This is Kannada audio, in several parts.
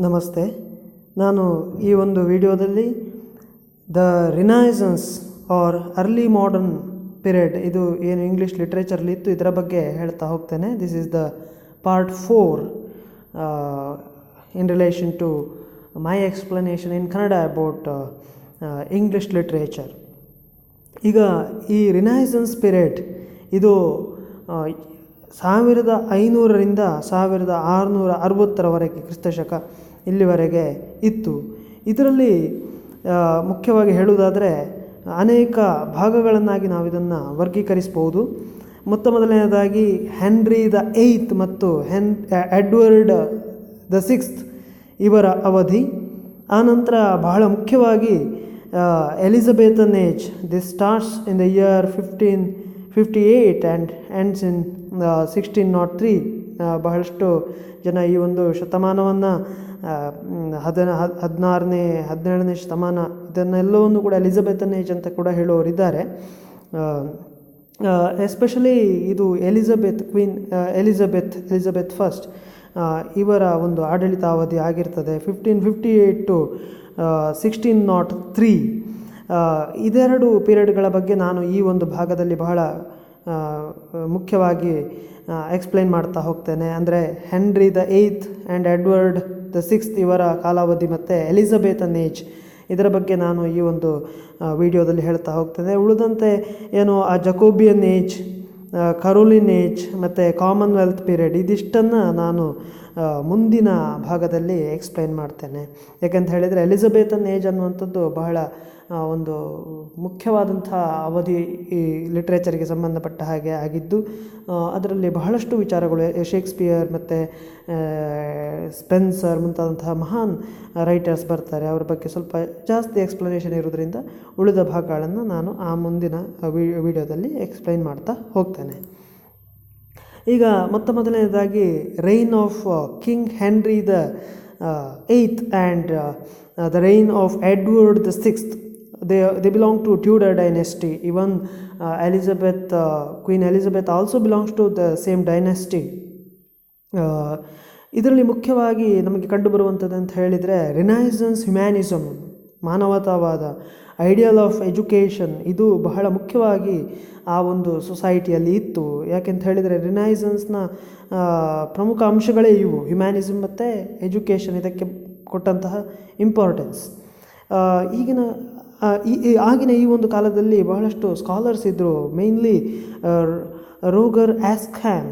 ನಮಸ್ತೆ. ನಾನು ಈ ಒಂದು ವಿಡಿಯೋದಲ್ಲಿ the renaissance or early modern period, ಇದು ಏನು ಇಂಗ್ಲೀಷ್ ಲಿಟ್ರೇಚರ್ಲಿ ಇತ್ತು, ಇದರ ಬಗ್ಗೆ ಹೇಳ್ತಾ ಹೋಗ್ತೇನೆ. This is the part 4 in relation to my explanation in Kannada about English literature. ಈಗ ಈ ರಿನೈಸನ್ಸ್ ಪೀರಿಯಡ್ ಇದು 1500ರಿಂದ 1660ರವರೆಗೆ ಕ್ರಿಸ್ತಶಕ ಇಲ್ಲಿವರೆಗೆ ಇತ್ತು. ಇದರಲ್ಲಿ ಮುಖ್ಯವಾಗಿ ಹೇಳುವುದಾದರೆ ಅನೇಕ ಭಾಗಗಳನ್ನಾಗಿ ನಾವು ಇದನ್ನು ವರ್ಗೀಕರಿಸ್ಬೋದು. ಮೊದಲನೇದಾಗಿ ಹೆನ್ರಿ ದ 8th ಮತ್ತು ಎಡ್ವರ್ಡ್ ದ 6th ಇವರ ಅವಧಿ. ಆನಂತರ ಬಹಳ ಮುಖ್ಯವಾಗಿ Elizabethan age. This starts in the year 1558 and ends in 1603. ಬಹಳಷ್ಟು ಜನ ಈ ಒಂದು ಶತಮಾನವನ್ನು 16ನೇ 17ನೇ ಶತಮಾನ ಇದನ್ನೆಲ್ಲವನ್ನು ಕೂಡ ಎಲಿಜಬೆಥನ್ ಏಜ್ ಅಂತ ಕೂಡ ಹೇಳೋರಿದ್ದಾರೆ. ಎಸ್ಪೆಷಲಿ ಇದು ಕ್ವೀನ್ ಎಲಿಜಬೆತ್ ಫಸ್ಟ್ ಇವರ ಒಂದು ಆಡಳಿತಾವಧಿ ಆಗಿರ್ತದೆ. 1558 ಟು 1603. ಇದೆರಡು ಪೀರಿಯಡ್ಗಳ ಬಗ್ಗೆ ನಾನು ಈ ಒಂದು ಭಾಗದಲ್ಲಿ ಬಹಳ ಮುಖ್ಯವಾಗಿ ಎಕ್ಸ್ಪ್ಲೈನ್ ಮಾಡ್ತಾ ಹೋಗ್ತೇನೆ. ಅಂದರೆ henry the 8th and Edward the 6th ಇವರ ಕಾಲಾವಧಿ ಮತ್ತು ಎಲಿಜಬೆಥನ್ ಏಜ್ ಇದರ ಬಗ್ಗೆ ನಾನು ಈ ಒಂದು ವಿಡಿಯೋದಲ್ಲಿ ಹೇಳ್ತಾ ಹೋಗ್ತೇನೆ. ಉಳಿದಂತೆ ಏನು ಆ ಜಕೋಬಿಯನ್ ಏಜ್, ಕರೋಲಿನ್ ಏಜ್ ಮತ್ತು ಕಾಮನ್ವೆಲ್ತ್ ಪೀರಿಯಡ್ ಇದಿಷ್ಟನ್ನು ನಾನು ಮುಂದಿನ ಭಾಗದಲ್ಲಿ ಎಕ್ಸ್ಪ್ಲೈನ್ ಮಾಡ್ತೇನೆ. ಯಾಕೆಂತ ಹೇಳಿದರೆ ಎಲಿಜಬೆಥನ್ ಏಜ್ ಅನ್ನುವಂಥದ್ದು ಬಹಳ ಒಂದು ಮುಖ್ಯವಾದಂಥ ಅವಧಿ ಈ ಲಿಟ್ರೇಚರ್ಗೆ ಸಂಬಂಧಪಟ್ಟ ಹಾಗೆ ಆಗಿದ್ದು, ಅದರಲ್ಲಿ ಬಹಳಷ್ಟು ವಿಚಾರಗಳು ಶೇಕ್ಸ್ಪಿಯರ್ ಮತ್ತು ಸ್ಪೆನ್ಸರ್ ಮುಂತಾದಂತಹ ಮಹಾನ್ ರೈಟರ್ಸ್ ಬರ್ತಾರೆ. ಅವರ ಬಗ್ಗೆ ಸ್ವಲ್ಪ ಜಾಸ್ತಿ ಎಕ್ಸ್ಪ್ಲನೇಷನ್ ಇರೋದ್ರಿಂದ ಉಳಿದ ಭಾಗಗಳನ್ನು ನಾನು ಆ ಮುಂದಿನ ವಿಡಿಯೋದಲ್ಲಿ ಎಕ್ಸ್ಪ್ಲೈನ್ ಮಾಡ್ತಾ ಹೋಗ್ತೇನೆ. ಈಗ ಮೊದಲನೇದಾಗಿ rain of king henry the 8th and the rain of Edward the 6th. They belong to Tudor dynasty. Even Queen Elizabeth also belongs to the same dynasty. ಇದರಲ್ಲಿ ಮುಖ್ಯವಾಗಿ ನಮಗೆ ಕಂಡುಬರುವಂಥದ್ದು ಅಂತ ಹೇಳಿದರೆ ರಿನೈಸನ್ಸ್ ಹ್ಯುಮ್ಯಾನಿಸಮ್, ಮಾನವತಾವಾದ, ಐಡಿಯಲ್ ಆಫ್ ಎಜುಕೇಷನ್, ಇದು ಬಹಳ ಮುಖ್ಯವಾಗಿ ಆ ಒಂದು ಸೊಸೈಟಿಯಲ್ಲಿ ಇತ್ತು. ಯಾಕೆಂತ ಹೇಳಿದರೆ ರಿನೈಸನ್ಸ್ನ ಪ್ರಮುಖ ಅಂಶಗಳೇ ಇವು, ಹ್ಯುಮ್ಯಾನಿಸಮ್ ಮತ್ತು ಎಜುಕೇಷನ್, ಇದಕ್ಕೆ ಕೊಟ್ಟಂತಹ ಇಂಪಾರ್ಟೆನ್ಸ್. ಆಗಿನ ಈ ಒಂದು ಕಾಲದಲ್ಲಿ ಬಹಳಷ್ಟು ಸ್ಕಾಲರ್ಸ್ ಇದ್ದರು. Mainly Roger Ascham.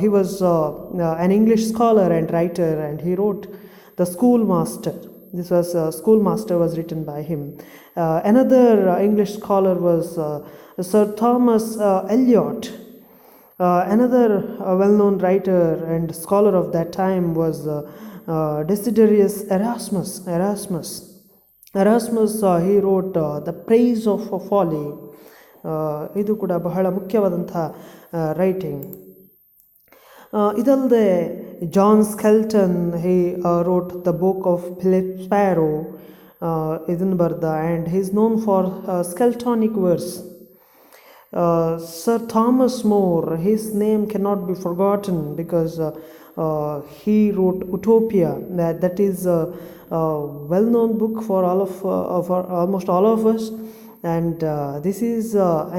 he was an English scholar and writer, and he wrote the Schoolmaster. This was Schoolmaster was written by him. Another English scholar was Sir Thomas Eliot. Another well-known writer and scholar of that time was Desiderius Erasmus. He wrote The Praise of Folly. ಇದು ಕೂಡ ಬಹಳ ಮುಖ್ಯವಾದಂಥ ರೈಟಿಂಗ್. ಇದಲ್ಲದೆ John Skelton, he wrote the Boke of Phyllyp Sparowe. ಇದನ್ನು ಬರ್ದ, and he is known for Skeltonic verse. Sir Thomas More, his name cannot be forgotten because he wrote Utopia. That is a well-known book for almost all of us, and this is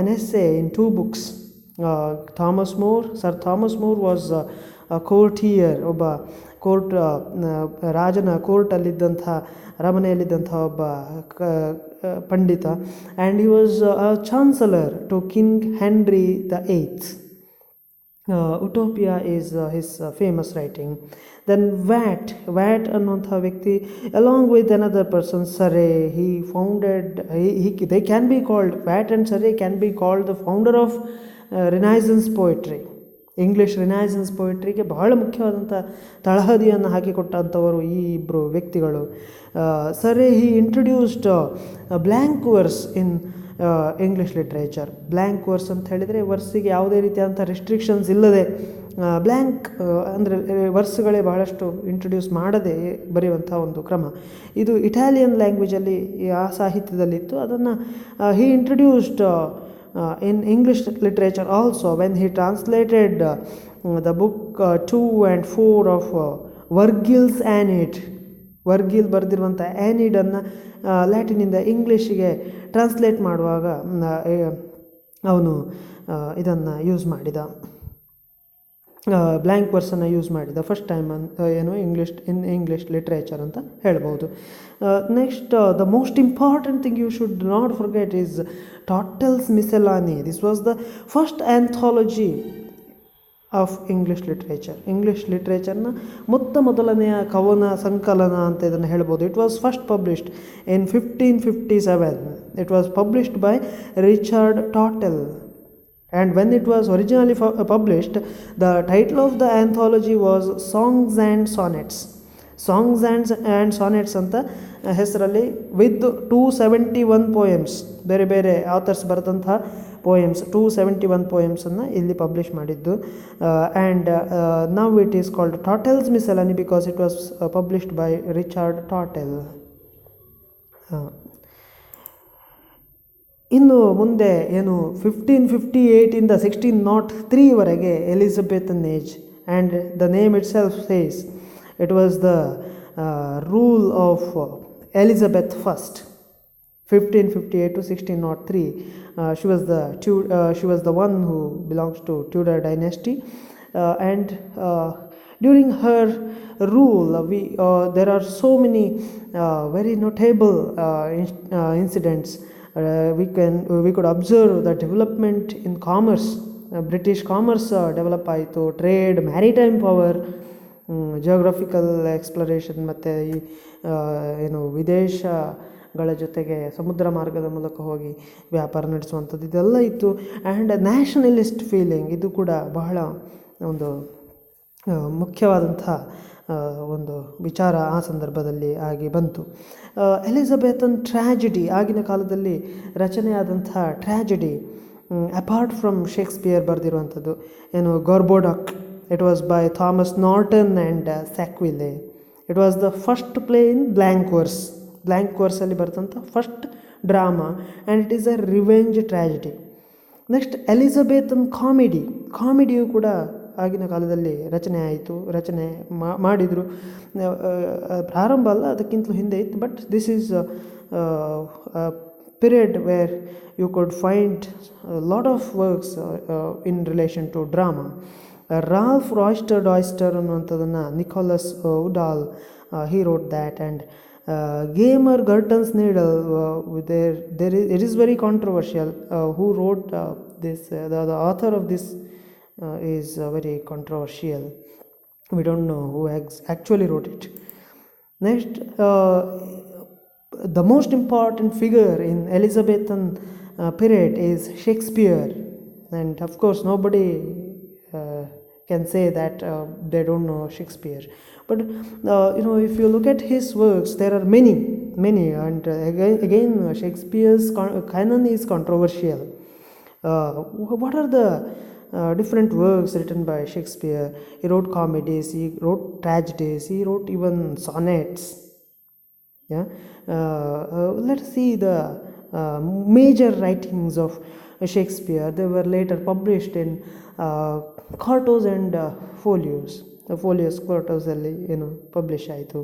an essay in 2 books. Sir Thomas More was a courtier, ಒಬ್ಬ ರಾಜನ ಕೋರ್ಟಲ್ಲಿದ್ದಂಥ ಅರಮನೆಯಲ್ಲಿದ್ದಂಥ ಒಬ್ಬ ಪಂಡಿತ, and he was a chancellor to King Henry the 8th. Utopia is his famous writing. Then Watt ಅನ್ನುವಂಥ ವ್ಯಕ್ತಿ, along with another person, Surrey, he founded, they can be called, Watt and Surrey can be called the founder of Renaissance poetry. English Renaissance ಪೊಯಿಟ್ರಿಗೆ ಬಹಳ ಮುಖ್ಯವಾದಂಥ ತಳಹದಿಯನ್ನು ಹಾಕಿಕೊಟ್ಟಂಥವರು ಈ ಇಬ್ಬರು ವ್ಯಕ್ತಿಗಳು. Surrey, he introduced blank verse in English literature. Blank verse ಅಂತ ಹೇಳಿದರೆ ವರ್ಸಿಗೆ ಯಾವುದೇ ರೀತಿಯಾದಂಥ ರೆಸ್ಟ್ರಿಕ್ಷನ್ಸ್ ಇಲ್ಲದೆ ಬ್ಲ್ಯಾಂಕ್ ಅಂದರೆ ವರ್ಸ್ಗಳೇ ಬಹಳಷ್ಟು ಇಂಟ್ರೊಡ್ಯೂಸ್ ಮಾಡದೆ ಬರೆಯುವಂಥ ಒಂದು ಕ್ರಮ. ಇದು ಇಟಾಲಿಯನ್ ಲ್ಯಾಂಗ್ವೇಜಲ್ಲಿ ಆ ಸಾಹಿತ್ಯದಲ್ಲಿತ್ತು. ಅದನ್ನು he introduced in English literature also when he translated the book 2 and 4 of Virgil's Aeneid Virgil ಬರೆದಿರುವಂಥ ಆ್ಯನಿಡನ್ನು ಲ್ಯಾಟಿನಿಂದ ಇಂಗ್ಲೀಷಿಗೆ ಟ್ರಾನ್ಸ್ಲೇಟ್ ಮಾಡುವಾಗ ಅವನು ಇದನ್ನು ಯೂಸ್ ಮಾಡಿದ, ಬ್ಲ್ಯಾಂಕ್ ವರ್ಸನ್ನು ಯೂಸ್ ಮಾಡಿದ ಫಸ್ಟ್ ಟೈಮ್ ಏನು ಇಂಗ್ಲೀಷ್ ಲಿಟ್ರೇಚರ್ ಅಂತ ಹೇಳ್ಬೋದು. Next the most important thing you should not forget is Tottel's Miscellany. This was the first anthology of English ಲಿಟ್ರೇಚರ್ನ ಮೊದಲನೆಯ ಕವನ ಸಂಕಲನ ಅಂತ ಇದನ್ನು ಹೇಳ್ಬೋದು. It was first published in 1557. It was published by Richard Tottel. And when it was originally published, the title of the anthology was Songs and Sonnets. Songs and Sonnets ಅಂತ ಹೆಸರಲ್ಲಿ ವಿತ್ 271 poems, ಬೇರೆ ಬೇರೆ ಆಥರ್ಸ್ ಬರೆದಂತಹ poems, 271 poemsನ್ನು ಇಲ್ಲಿ ಪಬ್ಲಿಷ್ ಮಾಡಿದ್ದು. And now it is called Tottel's Miscellany because it was published by Richard Tottel. ಇನ್ನು ಮುಂದೆ ಏನು 1558 1603 Elizabethan age, and the name itself says it was the rule of Elizabeth first. 1558 to 1603 she was the one who belongs to Tudor dynasty, and during her rule there are so many very notable incidents. We could observe the development in commerce. British commerce develop ಆಯಿತು, ಟ್ರೇಡ್, ಮ್ಯಾರಿಟೈಮ್ ಪವರ್, ಜಿಯೋಗ್ರಫಿಕಲ್ ಎಕ್ಸ್ಪ್ಲರೇಷನ್ ಮತ್ತು ಏನು ವಿದೇಶಗಳ ಜೊತೆಗೆ ಸಮುದ್ರ ಮಾರ್ಗದ ಮೂಲಕ ಹೋಗಿ ವ್ಯಾಪಾರ ನಡೆಸುವಂಥದ್ದು ಇದೆಲ್ಲ ಇತ್ತು. ಆ್ಯಂಡ್ ನ್ಯಾಷನಲಿಸ್ಟ್ ಫೀಲಿಂಗ್ ಇದು ಕೂಡ ಬಹಳ ಒಂದು ಮುಖ್ಯವಾದಂಥ ಒಂದು ವಿಚಾರ ಆ ಸಂದರ್ಭದಲ್ಲಿ ಆಗಿ ಬಂತು. ಎಲಿಜಬೆಥನ್ ಟ್ರ್ಯಾಜಿಡಿ, ಆಗಿನ ಕಾಲದಲ್ಲಿ ರಚನೆಯಾದಂಥ ಟ್ರ್ಯಾಜಿಡಿ, ಅಪಾರ್ಟ್ ಫ್ರಮ್ ಶೇಕ್ಸ್ಪಿಯರ್ ಬರೆದಿರುವಂಥದ್ದು ಏನು Gorboduc. It was by Thomas Norton and Sackville. It was the first play in blank ವರ್ಸಲ್ಲಿ ಬರೆದಂಥ first drama, and it is a revenge tragedy. Next Elizabethan ಕಾಮಿಡಿಯು ಕೂಡ ಆಗಿನ ಕಾಲದಲ್ಲಿ ರಚನೆ ಮಾಡಿದರು. ಪ್ರಾರಂಭ ಅಲ್ಲ, ಅದಕ್ಕಿಂತಲೂ ಹಿಂದೆ ಇತ್ತು, but this is period where you could find lot of works in relation to drama. Ralph Doister ಅನ್ನುವಂಥದ್ದನ್ನು Nicholas Udall he wrote that, and Gamer Gurton's Needle, it is very controversial. Who wrote this? The author of this is very controversial. We don't know who actually wrote it. Next, the most important figure in Elizabethan period is Shakespeare, and of course nobody can say that they don't know Shakespeare. But if you look at his works, there are many, and again Shakespeare's canon is controversial. What are the different works written by Shakespeare? He wrote comedies, he wrote tragedies, he wrote even sonnets. Let's see the major writings of Shakespeare. They were later published in quartos and folios. ಕ್ವಾರ್ಟರ್ಸಲ್ಲಿ ಪಬ್ಲಿಷ್ ಆಯಿತು.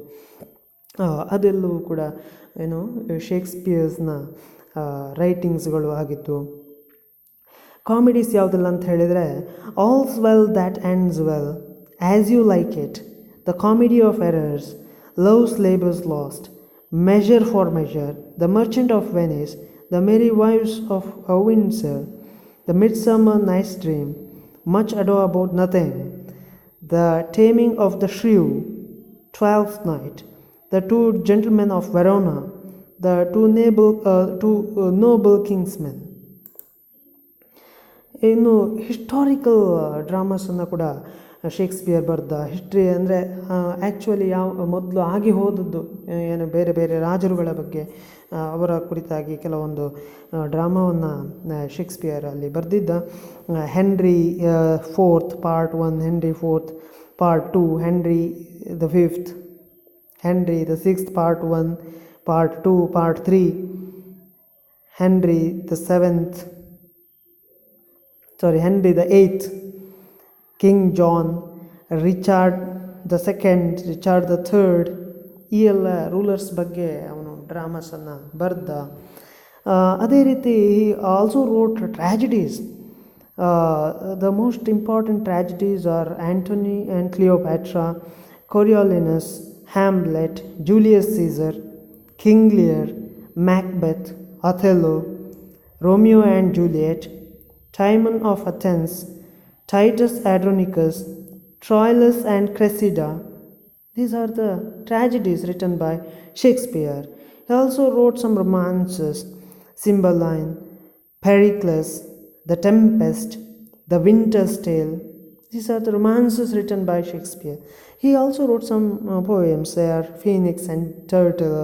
ಅದೆಲ್ಲವೂ ಕೂಡ ಶೇಕ್ಸ್ಪಿಯರ್ಸ್ನ ರೈಟಿಂಗ್ಸ್ಗಳು ಆಗಿತ್ತು. ಕಾಮಿಡೀಸ್ ಯಾವುದೆಲ್ಲ ಅಂತ ಹೇಳಿದರೆ all's well that ends well, as you like it, the comedy of errors, love's labour's lost, measure for measure, the merchant of Venice, the merry wives of Windsor, the midsummer night's dream, much ado about nothing, The Taming of the Shrew, Twelfth Night, The Two Gentlemen of Verona, The Two Noble Kingsmen. ಇನ್ನು ಹಿಸ್ಟಾರಿಕಲ್ ಡ್ರಾಮಾಸನ್ನು ಕೂಡ ಶೇಕ್ಸ್ಪಿಯರ್ ಬರೆದ. ಹಿಸ್ಟ್ರಿ ಅಂದರೆ ಆ್ಯಕ್ಚುಲಿ ಮೊದಲು ಆಗಿ ಹೋದದ್ದು ಬೇರೆ ಬೇರೆ ರಾಜರುಗಳ ಬಗ್ಗೆ ಅವರ ಕುರಿತಾಗಿ ಕೆಲವೊಂದು ಡ್ರಾಮಾವನ್ನು ಶೇಕ್ಸ್ಪಿಯರ್ ಅಲ್ಲಿ ಬರೆದಿದ್ದ. Henry fourth part 1, Henry fourth part 2, Henry the fifth, Henry the sixth part 1, part 2, part 3, Henry the eighth, king John, Richard the second, Richard the third, ಈ ಎಲ್ಲ ರೂಲರ್ಸ್ ಬಗ್ಗೆ ಅವನು ಡ್ರಾಮಾಸನ್ನು ಬರೆದ. ಅದೇ ರೀತಿ he also wrote tragedies. The most important tragedies are Antony and Cleopatra, Coriolanus, Hamlet, Julius Caesar, King Lear, Macbeth, Othello, Romeo and Juliet, Timon of Athens, Titus Andronicus, Troilus and Cressida. These are the tragedies written by Shakespeare. He also wrote some romances, Cymbeline, Pericles, The Tempest, The Winter's Tale. These are the romances written by Shakespeare. He also wrote some poems. They are Phoenix and Turtle.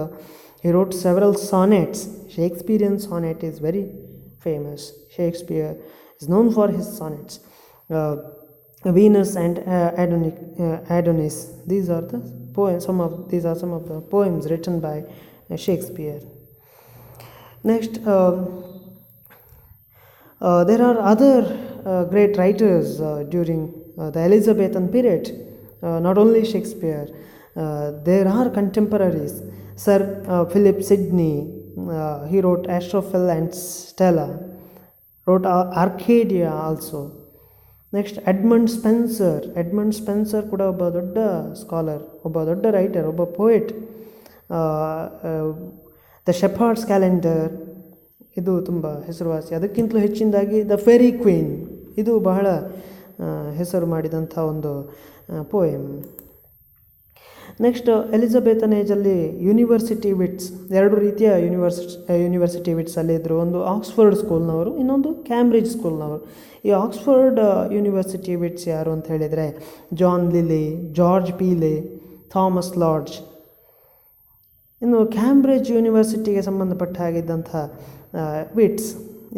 He wrote several sonnets. Shakespearean sonnet is very famous. Shakespeare is known for his sonnets. Venus and Adonis. These are the poems. These are some of the poems written by Shakespeare. Next, there are other great writers during the Elizabethan period. Not only Shakespeare, there are contemporaries. Sir Phyllyp Sidney, he wrote Astrophel and Stella, wrote Arcadia also. Next, Edmund Spencer ಕೂಡ ಒಬ್ಬ ದೊಡ್ಡ ಸ್ಕಾಲರ್, ಒಬ್ಬ ದೊಡ್ಡ ರೈಟರ್, ಒಬ್ಬ ಪೋಯೆಟ್. ದ ಶೆಫರ್ಡ್ಸ್ ಕ್ಯಾಲೆಂಡರ್ ಇದು ತುಂಬ ಹೆಸರುವಾಸಿ. ಅದಕ್ಕಿಂತಲೂ ಹೆಚ್ಚಿನದಾಗಿ ದ ಫೇರಿ ಕ್ವೀನ್ ಇದು ಬಹಳ ಹೆಸರು ಮಾಡಿದಂಥ ಒಂದು ಪೋಯಮ್. ನೆಕ್ಸ್ಟ್, ಎಲಿಜಬೆಥನ್ ಏಜಲ್ಲಿ ಯೂನಿವರ್ಸಿಟಿ ವಿಟ್ಸ್, ಎರಡು ರೀತಿಯ ಯೂನಿವರ್ಸಿಟಿ ವಿಟ್ಸ್ ಅಲ್ಲಿ ಇದ್ದರು. ಒಂದು ಆಕ್ಸ್ಫರ್ಡ್ ಸ್ಕೂಲ್ನವರು, ಇನ್ನೊಂದು ಕ್ಯಾಂಬ್ರಿಡ್ಜ್ ಸ್ಕೂಲ್ನವರು. ಈ ಆಕ್ಸ್ಫರ್ಡ್ ಯೂನಿವರ್ಸಿಟಿ ವಿಟ್ಸ್ ಯಾರು ಅಂತ ಹೇಳಿದರೆ John Lyly, George Peele, Thomas Lodge. ಇನ್ನು ಕ್ಯಾಂಬ್ರಿಡ್ಜ್ ಯೂನಿವರ್ಸಿಟಿಗೆ ಸಂಬಂಧಪಟ್ಟ ಹಾಗಿದ್ದಂಥ ವಿಟ್ಸ್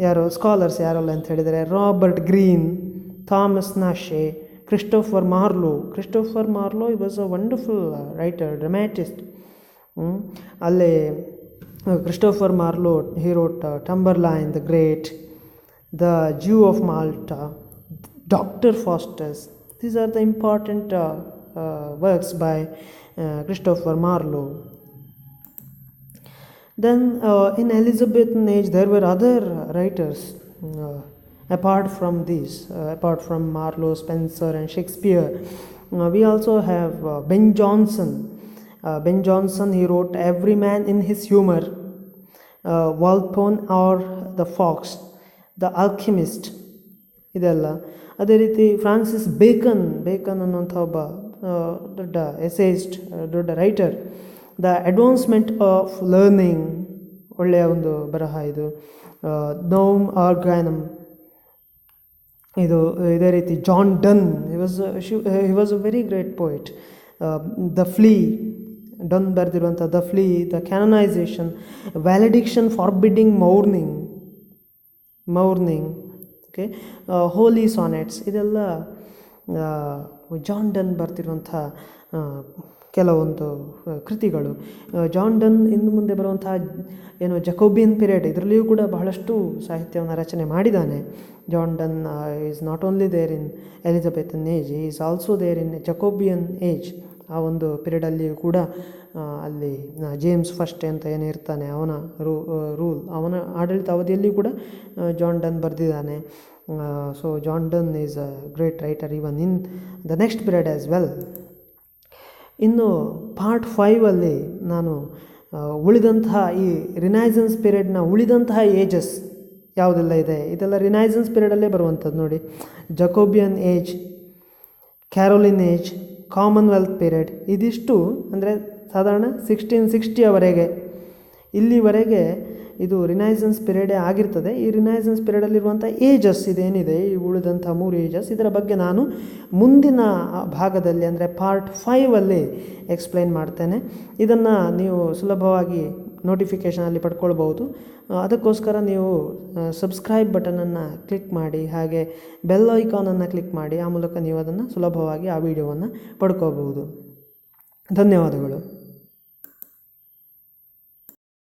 ಯಾರು, ಸ್ಕಾಲರ್ಸ್ ಯಾರಲ್ಲ ಅಂತ ಹೇಳಿದರೆ Robert Greene, Thomas Nashe, Christopher Marlowe he was a wonderful writer, dramatist. ಅಲ್ಲೇ Christopher Marlowe, he wrote Tamburlaine the Great, The Jew of Malta, Dr. Faustus. These are the important works by Christopher Marlowe. Then in Elizabethan age there were other writers apart from these, apart from Marlowe, Spencer and Shakespeare. We also have Ben Jonson. He wrote Every Man in His Humour, Walpole or The Fox, The Alchemist ಇದೆಲ್ಲ. ಅದೇ ರೀತಿ ಫ್ರಾನ್ಸಿಸ್ ಬೇಕನ್ ಅನ್ನುವಂಥ ಒಬ್ಬ ದೊಡ್ಡ ಎಸೇಯಿಸ್ಟ್, ದೊಡ್ಡ writer. The advancement of learning, ಒಳ್ಳೆಯ ಒಂದು ಬರಹ ಇದು. ನೌಮ್ ಆರ್ಗಾನಮ್ ಇದು. ಇದೇ ರೀತಿ John Donne, he was a very great poet. The flea, Donne ಬರೆದಿರುವಂಥ the flea, the canonization, valediction forbidding mourning, okay, holy sonnets, ಇದೆಲ್ಲ ಜಾನ್ ಡನ್ ಬರ್ತಿರುವಂಥ ಕೆಲವೊಂದು ಕೃತಿಗಳು. ಜಾನ್ ಡನ್ ಇನ್ನು ಮುಂದೆ ಬರುವಂಥ ಜಕೋಬಿಯನ್ ಪೀರಿಯಡ್, ಇದರಲ್ಲಿಯೂ ಕೂಡ ಬಹಳಷ್ಟು ಸಾಹಿತ್ಯವನ್ನು ರಚನೆ ಮಾಡಿದ್ದಾನೆ. John Donne is not only there in Elizabethan age, is also there in Jacobean age. ಆ ಒಂದು ಪೀರಿಯಡಲ್ಲಿಯೂ ಕೂಡ ಅಲ್ಲಿ ಜೇಮ್ಸ್ ಫಸ್ಟ್ ಅಂತ ಏನಿರ್ತಾನೆ ಅವನ ಅವನ ಆಡಳಿತ ಅವಧಿಯಲ್ಲಿ ಕೂಡ ಜಾನ್ ಡನ್ ಬರೆದಿದ್ದಾನೆ. So John Donne is a great writer even in the next period as well. ಇನ್ನು ಪಾರ್ಟ್ 5 ನಾನು ಉಳಿದಂತಹ ಈ ರಿನೈಸೆನ್ಸ್ ಪೀರಿಯಡ್ನ ಉಳಿದಂತಹ ಏಜಸ್ ಯಾವುದೆಲ್ಲ ಇದೆ, ಇದೆಲ್ಲ ರಿನೈಸೆನ್ಸ್ ಪೀರಿಯಡಲ್ಲೇ ಬರುವಂಥದ್ದು ನೋಡಿ. Jacobian age, Caroline age, Commonwealth period, ಇದಿಷ್ಟು ಅಂದರೆ ಸಾಧಾರಣ 1660 ಇಲ್ಲಿವರೆಗೆ ಇದು ರಿನೈಸೆನ್ಸ್ ಪೀರಿಯಡೇ ಆಗಿರ್ತದೆ. ಈ ರಿನೈಸೆನ್ಸ್ ಪೀರಿಯಡಲ್ಲಿರುವಂಥ ಏಜಸ್ ಇದೇನಿದೆ, ಈ ಉಳಿದಂಥ 3 ಏಜಸ್, ಇದರ ಬಗ್ಗೆ ನಾನು ಮುಂದಿನ ಭಾಗದಲ್ಲಿ ಅಂದರೆ ಪಾರ್ಟ್ 5 ಎಕ್ಸ್ಪ್ಲೈನ್ ಮಾಡ್ತೇನೆ. ಇದನ್ನು ನೀವು ಸುಲಭವಾಗಿ ನೋಟಿಫಿಕೇಷನಲ್ಲಿ ಪಡ್ಕೊಳ್ಬೋದು. ಅದಕ್ಕೋಸ್ಕರ ನೀವು ಸಬ್ಸ್ಕ್ರೈಬ್ ಬಟನನ್ನು ಕ್ಲಿಕ್ ಮಾಡಿ, ಹಾಗೆ ಬೆಲ್ ಐಕಾನನ್ನು ಕ್ಲಿಕ್ ಮಾಡಿ. ಆ ಮೂಲಕ ನೀವು ಅದನ್ನು ಸುಲಭವಾಗಿ ಆ ವಿಡಿಯೋವನ್ನು ಪಡ್ಕೋಬಹುದು. ಧನ್ಯವಾದಗಳು.